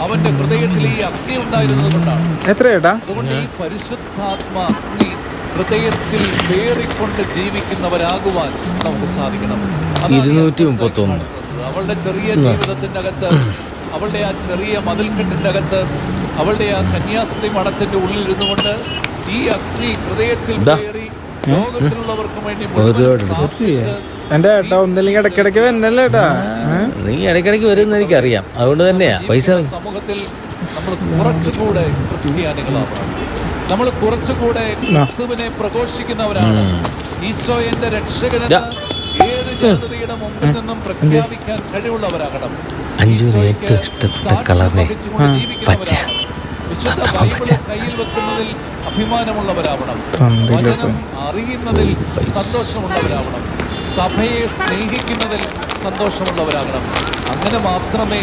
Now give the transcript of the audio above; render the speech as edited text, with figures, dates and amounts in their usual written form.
അവന്റെ ഹൃദയത്തിൽ ഈ അഗ്നി ഉണ്ടായിരുന്നത് കൊണ്ടാണ്. എത്രയേട്ടാ? അതുകൊണ്ട് ഈ പരിശുദ്ധാത്മ അഗ്നി ഹൃദയത്തിൽ വേറിക്കൊണ്ട് ജീവിക്കുന്നവരാകുവാൻ നമുക്ക് സാധിക്കണം. 231. അവളുടെ ചെറിയ ജീവിതത്തിന്റെ അകത്ത്, അവളുടെ ആ ചെറിയ മതിൽക്കെട്ടിന്റെ അകത്ത്, അവളുടെ ആ കന്യാസ്ത്രീ മഠത്തിന്റെ ഉള്ളിൽ ഇരുന്നുകൊണ്ട് ഈ അഗ്നി ഹൃദയത്തിൽ കയറി ലോകത്തിലുള്ളവർക്കും വേണ്ടി എന്റെ ഏട്ടാ ഒന്നില്ലെങ്കിൽ ഇടയ്ക്കിടയ്ക്ക് വന്നല്ലേ ഏട്ടാ? നീ ഇടയ്ക്കിടയ്ക്ക് വരുമെന്ന് എനിക്കറിയാം, അതുകൊണ്ട് തന്നെയാ പൈസ. സമൂഹത്തിൽ നമ്മൾ കുറച്ചുകൂടെ ക്രിസ്ത്യാനികളാണ്. നമ്മൾ കുറച്ചുകൂടെ ക്രിസ്തുവിനെ പ്രഘോഷിക്കുന്നവരാണ്. ഈശോ എന്റെ രക്ഷകനെന്ന് ഏത് ജനതയുടെ മുമ്പിൽ നിന്നും പ്രഖ്യാപിക്കാൻ കഴിവുള്ളവരാകണം. അഞ്ജുവിന് ഏറ്റവും ഇഷ്ടപ്പെട്ട കളറിനെ പച്ച, കയ്യിൽ വെക്കുന്നതിൽ അഭിമാനമുള്ളവരാവണം. വചനം അറിയുന്നതിൽ സന്തോഷമുള്ളവരാവണം. സഭയെ സ്നേഹിക്കുന്നതിൽ സന്തോഷമുള്ളവരാകണം. അങ്ങനെ മാത്രമേ